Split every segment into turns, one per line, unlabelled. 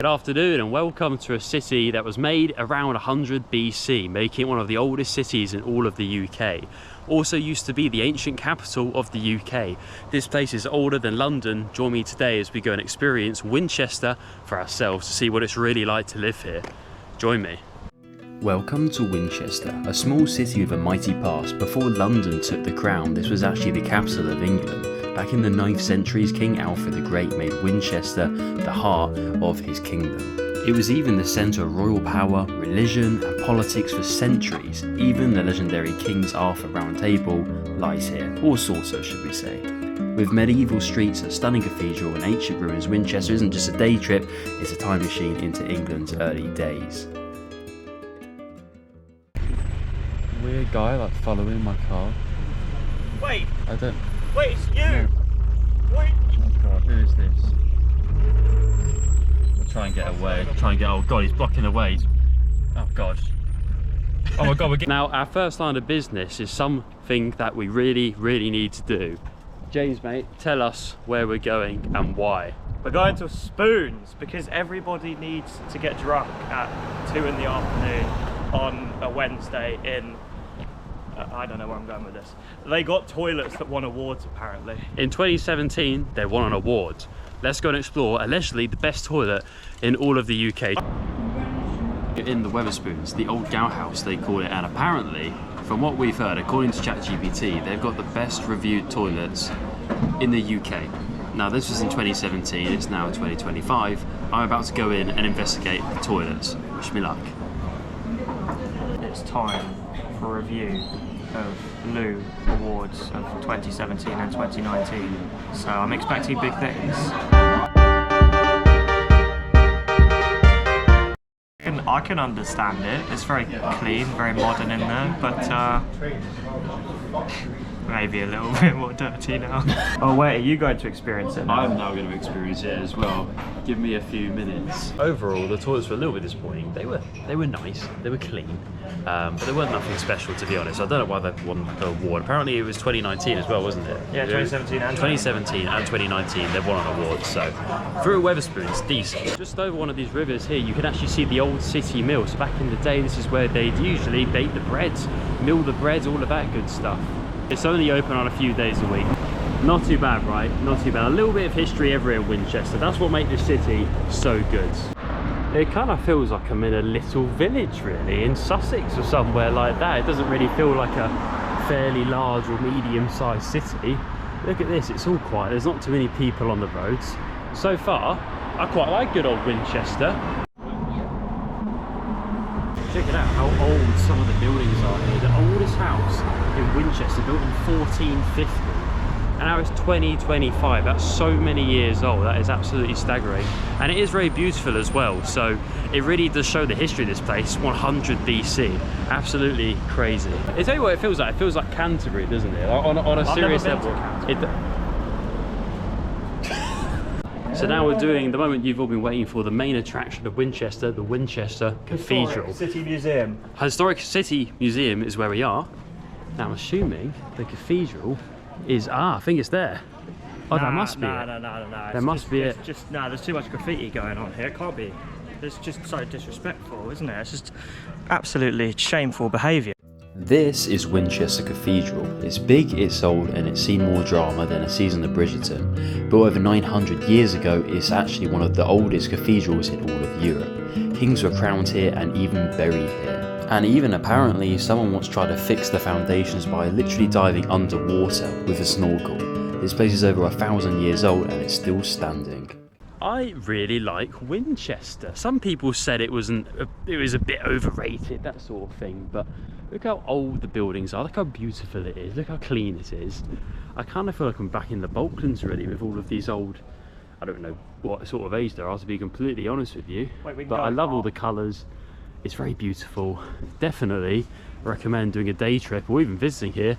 Good afternoon and welcome to a city that was made around 100 BC, making it one of the oldest cities in all of the UK. Also used to be the ancient capital of the UK. This place is older than London. Join me today as we go and experience Winchester for ourselves to see what it's really like to live here. Join me. Welcome to Winchester, a small city with a mighty past. Before London took the crown, this was actually the capital of England. Back in the 9th century, King Alfred the Great made Winchester the heart of his kingdom. It was even the centre of royal power, religion and politics for centuries. Even the legendary King's Arthur Round Table lies here, or sort of, should we say. With medieval streets, a stunning cathedral and ancient ruins, Winchester isn't just a day trip, it's a time machine into England's early days. Weird guy like following my car.
Wait!
I don't...
Wait, it's you!
No.
Wait!
Oh god, who is this? I'll try and get away. Oh god, he's blocking the way. Oh god. Oh my god, we're getting... Now, our first line of business is something that we really need to do. James, mate, tell us where we're going and why.
We're going to Spoons because everybody needs to get drunk at 2 in the afternoon on a Wednesday in... I don't know where I'm going with this. They got toilets that won awards apparently.
In 2017, they won an award. Let's go and explore allegedly the best toilet in all of the UK. In the Wetherspoons, the old gout house they call it, and apparently, from what we've heard, according to ChatGPT, they've got the best reviewed toilets in the UK. Now this was in 2017, it's now 2025. I'm about to go in and investigate the toilets. Wish me luck.
It's time for a review of Loo Awards of 2017 and 2019. So I'm expecting big things. I can understand it. It's very clean, very modern in there, but maybe a little bit more dirty now. Oh wait, are you going to experience it now?
I'm now going to experience it as well. Give me a few minutes. Overall, the toilets were a little bit disappointing. They were nice, they were clean, but they weren't nothing special, to be honest. I don't know why they won the award. Apparently it was 2019 as well, wasn't it?
Yeah, 2017 and
2019 they've won an award, so through Wetherspoons, decent. Just over one of these rivers here, you can actually see the old city mill. So back in the day, this is where they'd usually bake the breads, mill the breads, all of that good stuff. It's only open on a few days a week. Not too bad, right? Not too bad. A little bit of history everywhere in Winchester. That's what makes this city so good. It kind of feels like I'm in a little village, really, in Sussex or somewhere like that. It doesn't really feel like a fairly large or medium-sized city. Look at this, it's all quiet. There's not too many people on the roads. So far, I quite like good old Winchester. Check it out how old some of the buildings are here. The oldest house in Winchester, built in 1450, and now it's 2025. That's so many years old. That is absolutely staggering, and it is very beautiful as well. So it really does show the history of this place. 100 BC, absolutely crazy. I tell you what it feels like. It feels like Canterbury, doesn't it? Like on a serious level. So now we're doing the moment you've all been waiting for, the main attraction of Winchester, the Winchester Cathedral.
Historic City Museum.
Historic City Museum is where we are. Now I'm assuming the cathedral is, I think it's there. Oh, that must be it.
No.
There must be it.
There's too much graffiti going on here. It can't be. It's just so disrespectful, isn't it? It's just absolutely shameful behaviour.
This is Winchester Cathedral. It's big, it's old, and it's seen more drama than a season of Bridgerton. Built over 900 years ago, it's actually one of the oldest cathedrals in all of Europe. Kings were crowned here and even buried here. And even apparently, someone once tried to fix the foundations by literally diving underwater with a snorkel. This place is over 1,000 years old and it's still standing.
I really like Winchester. Some people said it was a bit overrated, that sort of thing, but look how old the buildings are, look how beautiful it is, look how clean it is. I kind of feel like I'm back in the Balkans really, with all of these old, I don't know what sort of age there are, to be completely honest with you. But I love all the colours. It's very beautiful. Definitely recommend doing a day trip or even visiting here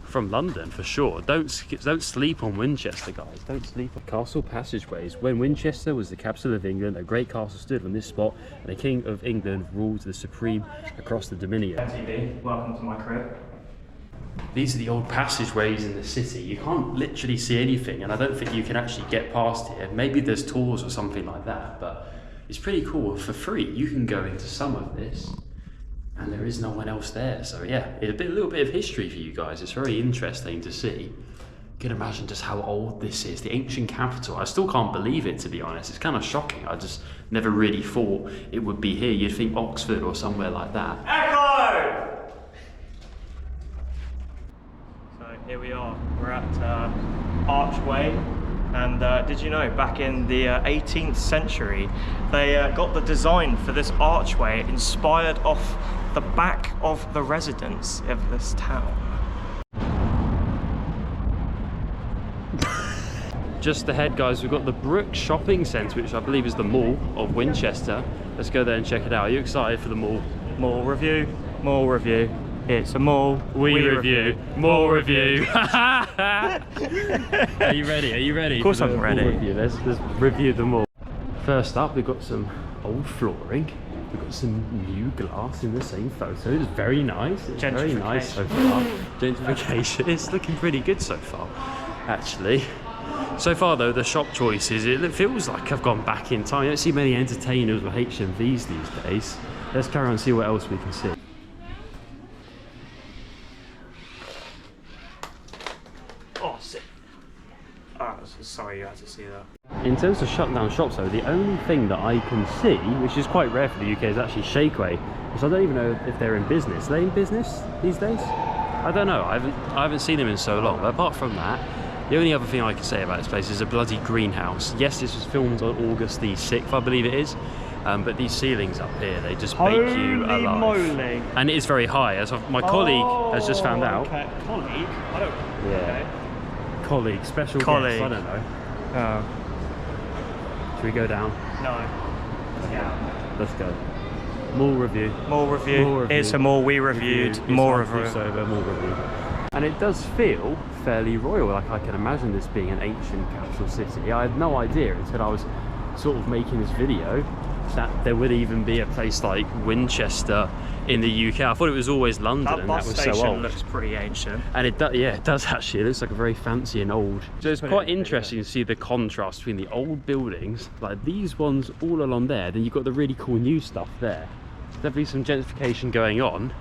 from London for sure. Don't sleep on Winchester, guys. Don't sleep on castle passageways. When Winchester was the capital of England, a great castle stood on this spot, and the King of England ruled the supreme across the dominion.
TV, welcome to my crib.
These are the old passageways in the city. You can't literally see anything, and I don't think you can actually get past here. Maybe there's tours or something like that, but it's pretty cool. For free, you can go into some of this, and there is no one else there. So yeah, it's a little bit of history for you guys. It's very interesting to see. You can imagine just how old this is, the ancient capital. I still can't believe it, to be honest. It's kind of shocking. I just never really thought it would be here. You'd think Oxford or somewhere like that.
Echo! So here we are. We're at Archway. And did you know, back in the 18th century, they got the design for this archway inspired off the back of the residence of this town.
Just ahead, guys, we've got the Brook Shopping Centre, which I believe is the mall of Winchester. Let's go there and check it out. Are you excited for the mall?
Mall review, mall review. It's a mall.
We review. Mall review. Are you ready? Are you ready?
Of course I'm ready.
Review? Let's review the mall. First up, we've got some old flooring. We've got some new glass in the same photo. It's very nice. It's very nice so far. Gentrification. It's looking pretty good so far, actually. So far though, the shop choices, it feels like I've gone back in time. You don't see many entertainers with HMVs these days. Let's carry on and see what else we can see.
Oh, sick. Oh, sorry you had to see that.
In terms of shut down shops though, the only thing that I can see, which is quite rare for the UK, is actually Shakeway. So I don't even know if they're in business. Are they in business these days? I don't know. I haven't seen them in so long. But apart from that, the only other thing I can say about this place is a bloody greenhouse. Yes, this was filmed on August the 6th, I believe it is. But these ceilings up here, they just bake you alive.
Holy moly.
And it is very high, as my colleague has just found out.
Okay. Colleague? I don't know.
Yeah.
Okay.
Colleague, special
Colleague.
guest, I don't know.
Oh.
Should we go down?
No. Yeah.
Let's go. Mall review.
Mall review.
Mall review.
It's a mall we reviewed. More review.
Mall review. And it does feel fairly royal. Like I can imagine this being an ancient capital city. I had no idea until I was sort of making this video that there would even be a place like Winchester in the UK. I thought it was always London, and that was so old.
Looks pretty ancient.
And it does actually. It looks like a very fancy and old. So it's quite interesting to see the contrast between the old buildings, like these ones all along there, then you've got the really cool new stuff there. Definitely some gentrification going on.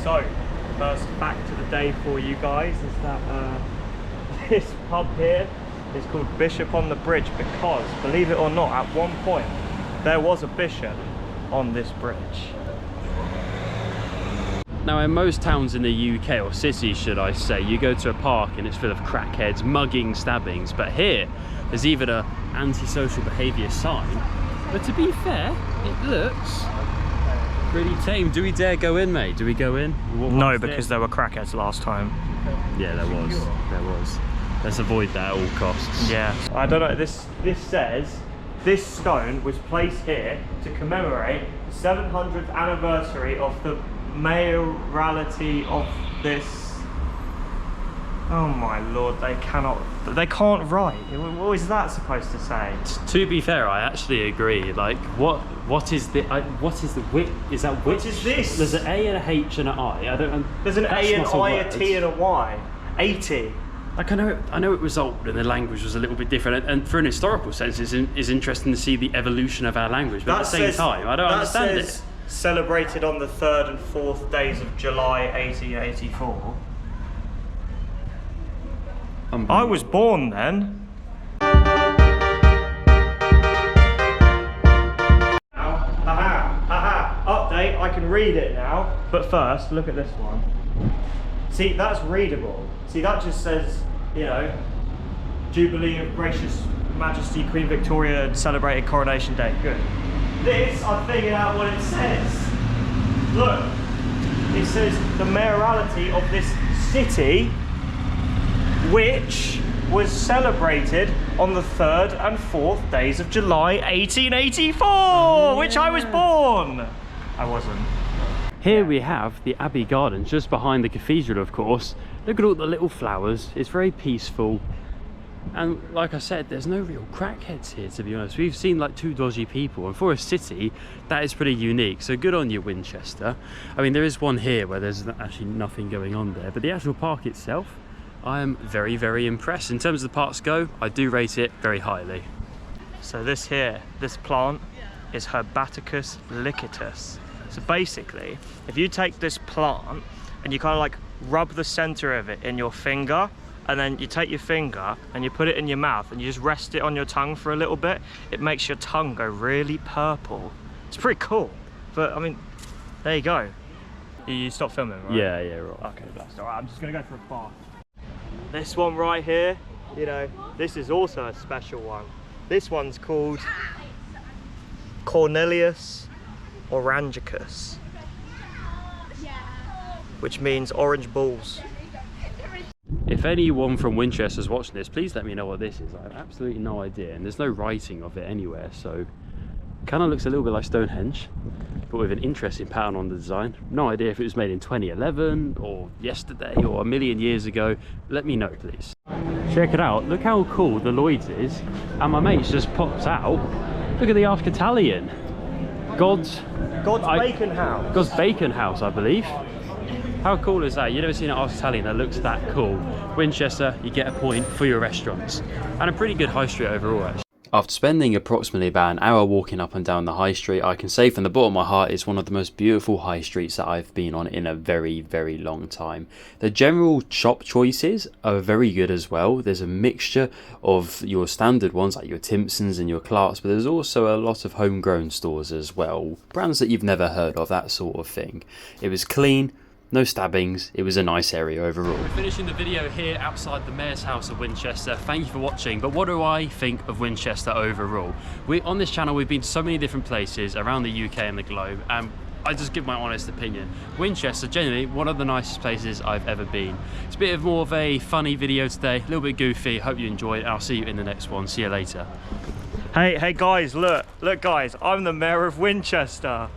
So, first fact of the day for you guys is that this pub here is called Bishop on the Bridge because, believe it or not, at one point there was a bishop on this bridge.
Now in most towns in the UK, or cities should I say, you go to a park and it's full of crackheads, mugging, stabbings, but here there's even a antisocial behaviour sign. But to be fair, it looks pretty tame. Do we dare go in, mate? Do we go in?
No, because there were crackheads last time.
Yeah, there was. Let's avoid that at all costs.
Yeah. I don't know, this says, this stone was placed here to commemorate the 700th anniversary of the mayoralty of this. Oh my lord, they can't write. What is that supposed to say?
To be fair, I actually agree. Like, what is the wit? Is that which?
What is this?
There's an A and a H and an I. I don't.
There's an A, an I, a T, and a Y. 80.
Like I know it was old and the language was a little bit different, and for an historical sense, it's interesting to see the evolution of our language. But at the same time, I don't understand it.
Celebrated on the 3rd and 4th days of July 1884. I was born then. Update, I can read it now. But first, look at this one. See, that's readable. See, that just says, you know, Jubilee of Gracious Majesty Queen Victoria celebrated Coronation Day. Good. This, I figured out what it says. Look, it says the mayoralty of this city, which was celebrated on the 3rd and 4th days of July 1884, which I was born. I wasn't.
Here we have the Abbey Gardens, just behind the cathedral, of course. Look at all the little flowers. It's very peaceful. And like I said, there's no real crackheads here, to be honest. We've seen like 2 dodgy people, and for a city, that is pretty unique. So good on you, Winchester. I mean, there is one here where there's actually nothing going on there, but the actual park itself, I am very, very impressed. In terms of the parks go, I do rate it very highly.
So this here, this plant is Herbaticus licatus. So basically, if you take this plant and you kind of like rub the center of it in your finger, and then you take your finger and you put it in your mouth and you just rest it on your tongue for a little bit, it makes your tongue go really purple. It's pretty cool. But I mean, there you go. You stop filming, right?
Yeah, right.
Okay, that's all right. I'm just gonna go for a bath. This one right here, you know, this is also a special one. This one's called Cornelius orangicus, which means orange balls.
If anyone from Winchester's watching this, please let me know what this is. I have absolutely no idea, and there's no writing of it anywhere, so kind of looks a little bit like Stonehenge, but with an interesting pattern on the design. No idea if it was made in 2011 or yesterday or a million years ago. Let me know, please. Check it out. Look how cool the Lloyd's is, and my mate's just pops out. Look at the Ask Italian. God's Bacon House. God's Bacon House, I believe. How cool is that? You've never seen an Ask Italian that looks that cool. Winchester, you get a point for your restaurants. And a pretty good high street overall, actually.
After spending approximately about an hour walking up and down the high street, I can say from the bottom of my heart it's one of the most beautiful high streets that I've been on in a very, very long time. The general shop choices are very good as well. There's a mixture of your standard ones like your Timpsons and your Clarks, but there's also a lot of homegrown stores as well. Brands that you've never heard of, that sort of thing. It was clean. No stabbings, it was a nice area overall.
We're finishing the video here outside the Mayor's House of Winchester. Thank you for watching, but what do I think of Winchester overall? On this channel we've been to so many different places around the UK and the globe, and I just give my honest opinion. Winchester, genuinely one of the nicest places I've ever been. It's a bit of more of a funny video today, a little bit goofy. Hope you enjoyed, and I'll see you in the next one. See you later.
Hey guys, look guys, I'm the Mayor of Winchester.